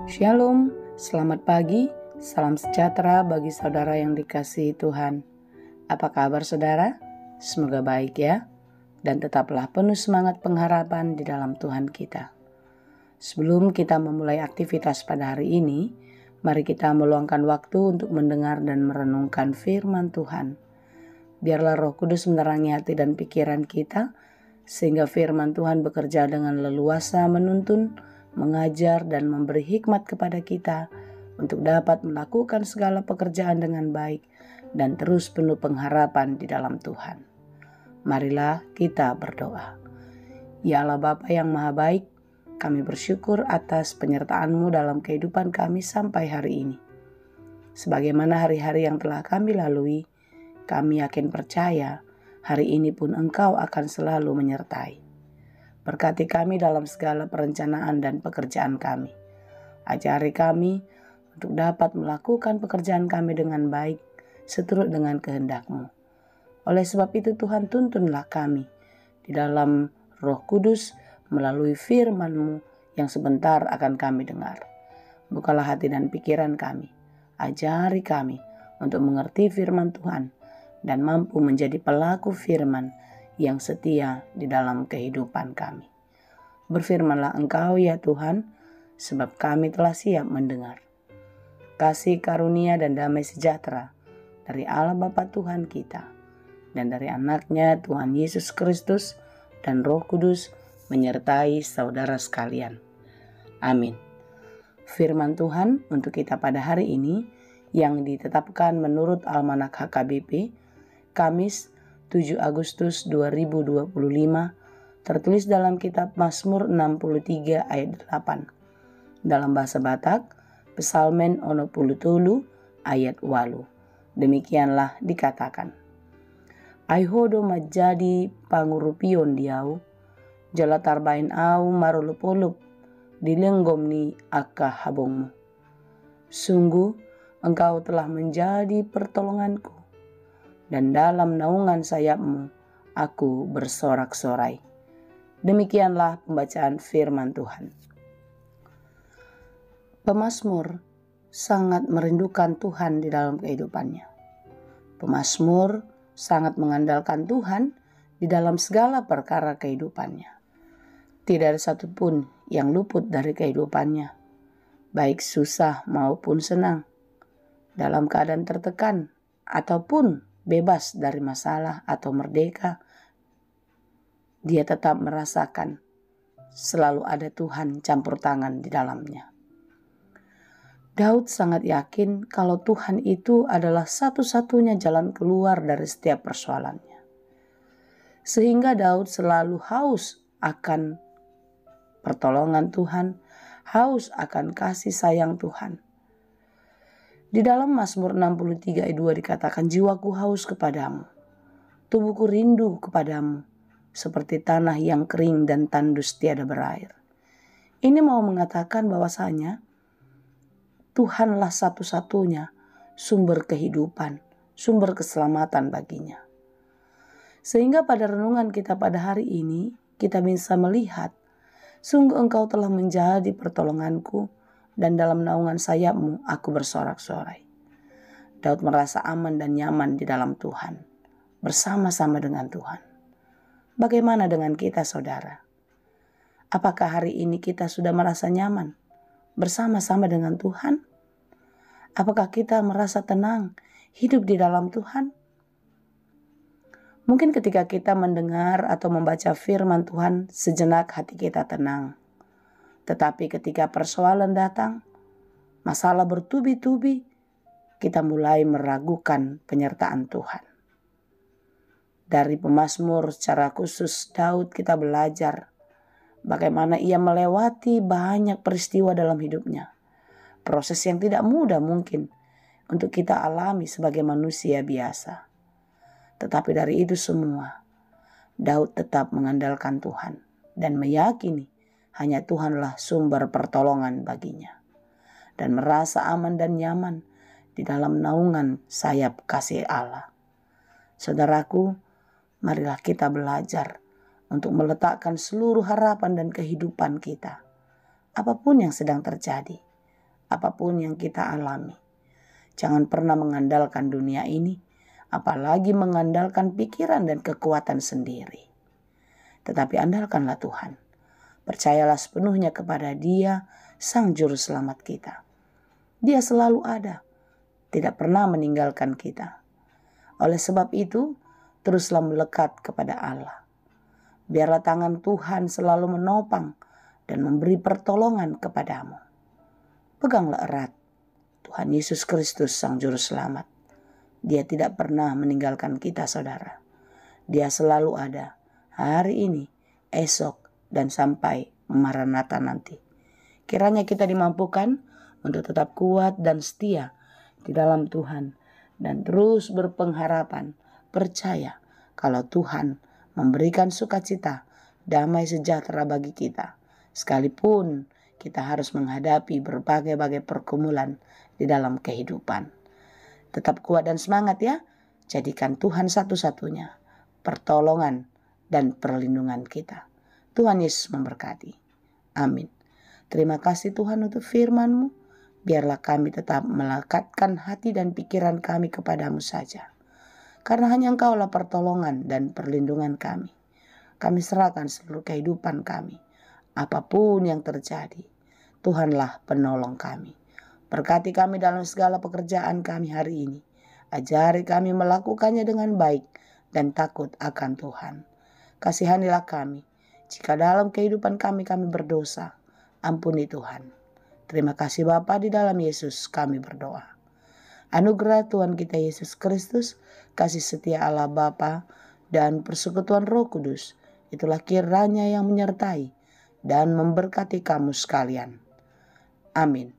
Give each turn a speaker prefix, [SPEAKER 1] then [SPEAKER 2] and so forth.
[SPEAKER 1] Shalom, selamat pagi, salam sejahtera bagi saudara yang dikasihi Tuhan. Apa kabar saudara? Semoga baik ya, dan tetaplah penuh semangat pengharapan di dalam Tuhan kita. Sebelum kita memulai aktivitas pada hari ini, mari kita meluangkan waktu untuk mendengar dan merenungkan firman Tuhan. Biarlah Roh Kudus menerangi hati dan pikiran kita, sehingga firman Tuhan bekerja dengan leluasa menuntun, mengajar dan memberi hikmat kepada kita untuk dapat melakukan segala pekerjaan dengan baik dan terus penuh pengharapan di dalam Tuhan. Marilah kita berdoa. Ya Allah Bapa yang Maha Baik, kami bersyukur atas penyertaan-Mu dalam kehidupan kami sampai hari ini. Sebagaimana hari-hari yang telah kami lalui, kami yakin percaya hari ini pun Engkau akan selalu menyertai. Berkati kami dalam segala perencanaan dan pekerjaan kami. Ajari kami untuk dapat melakukan pekerjaan kami dengan baik, seturut dengan kehendak-Mu. Oleh sebab itu Tuhan, tuntunlah kami di dalam Roh Kudus melalui firman-Mu yang sebentar akan kami dengar. Bukalah hati dan pikiran kami. Ajari kami untuk mengerti firman Tuhan dan mampu menjadi pelaku firman yang setia di dalam kehidupan kami. Berfirmanlah Engkau ya Tuhan, sebab kami telah siap mendengar. Kasih karunia dan damai sejahtera dari Allah Bapa Tuhan kita dan dari anaknya Tuhan Yesus Kristus dan Roh Kudus menyertai saudara sekalian. Amin. Firman Tuhan untuk kita pada hari ini yang ditetapkan menurut Almanak HKBP, Kamis 7 Agustus 2025, tertulis dalam kitab Mazmur 63 ayat 8. Dalam bahasa Batak, Psalmen 63 ayat 8. Demikianlah dikatakan. Aihodo majadi pangurupion diau, jalatarbain au marulupulup, dilenggomni akka habongmu. Sungguh, Engkau telah menjadi pertolonganku, dan dalam naungan sayap-Mu aku bersorak-sorai. Demikianlah pembacaan firman Tuhan. Pemazmur sangat merindukan Tuhan di dalam kehidupannya. Pemazmur sangat mengandalkan Tuhan di dalam segala perkara kehidupannya. Tidak ada satupun yang luput dari kehidupannya, baik susah maupun senang, dalam keadaan tertekan ataupun bebas dari masalah atau merdeka, dia tetap merasakan selalu ada Tuhan campur tangan di dalamnya. Daud sangat yakin kalau Tuhan itu adalah satu-satunya jalan keluar dari setiap persoalannya. Sehingga Daud selalu haus akan pertolongan Tuhan, haus akan kasih sayang Tuhan. Di dalam Mazmur 63 ayat 2 dikatakan, jiwaku haus kepadamu, tubuhku rindu kepadamu, seperti tanah yang kering dan tandus tiada berair. Ini mau mengatakan bahwasanya Tuhanlah satu-satunya sumber kehidupan, sumber keselamatan baginya. Sehingga pada renungan kita pada hari ini, kita bisa melihat, sungguh Engkau telah menjadi pertolonganku, dan dalam naungan sayap-Mu aku bersorak-sorai. Daud merasa aman dan nyaman di dalam Tuhan, bersama-sama dengan Tuhan. Bagaimana dengan kita saudara? Apakah hari ini kita sudah merasa nyaman bersama-sama dengan Tuhan? Apakah kita merasa tenang hidup di dalam Tuhan? Mungkin ketika kita mendengar atau membaca firman Tuhan, sejenak hati kita tenang. Tetapi ketika persoalan datang, masalah bertubi-tubi, kita mulai meragukan penyertaan Tuhan. Dari pemazmur secara khusus Daud kita belajar bagaimana ia melewati banyak peristiwa dalam hidupnya. Proses yang tidak mudah mungkin untuk kita alami sebagai manusia biasa. Tetapi dari itu semua, Daud tetap mengandalkan Tuhan dan meyakini hanya Tuhanlah sumber pertolongan baginya. Dan merasa aman dan nyaman di dalam naungan sayap kasih Allah. Saudaraku, marilah kita belajar untuk meletakkan seluruh harapan dan kehidupan kita, apapun yang sedang terjadi, apapun yang kita alami. Jangan pernah mengandalkan dunia ini, apalagi mengandalkan pikiran dan kekuatan sendiri. Tetapi andalkanlah Tuhan. Percayalah sepenuhnya kepada Dia, Sang Juru Selamat kita. Dia selalu ada, tidak pernah meninggalkan kita. Oleh sebab itu, teruslah melekat kepada Allah. Biarlah tangan Tuhan selalu menopang dan memberi pertolongan kepadamu. Peganglah erat Tuhan Yesus Kristus, Sang Juru Selamat. Dia tidak pernah meninggalkan kita, saudara. Dia selalu ada, hari ini, esok, dan sampai Maranatha nanti. Kiranya kita dimampukan untuk tetap kuat dan setia di dalam Tuhan, dan terus berpengharapan, percaya kalau Tuhan memberikan sukacita, damai sejahtera bagi kita. Sekalipun kita harus menghadapi berbagai-bagai pergumulan di dalam kehidupan. Tetap kuat dan semangat ya. Jadikan Tuhan satu-satunya pertolongan dan perlindungan kita. Tuhan Yesus memberkati. Amin. Terima kasih Tuhan untuk firman-Mu. Biarlah kami tetap melekatkan hati dan pikiran kami kepadamu saja. Karena hanya Engkaulah pertolongan dan perlindungan kami. Kami serahkan seluruh kehidupan kami. Apapun yang terjadi, Tuhanlah penolong kami. Berkati kami dalam segala pekerjaan kami hari ini. Ajari kami melakukannya dengan baik dan takut akan Tuhan. Kasihanilah kami. Jika dalam kehidupan kami berdosa, ampuni Tuhan. Terima kasih Bapa, di dalam Yesus kami berdoa. Anugerah Tuhan kita Yesus Kristus, kasih setia Allah Bapa, dan persekutuan Roh Kudus, itulah kiranya yang menyertai dan memberkati kamu sekalian. Amin.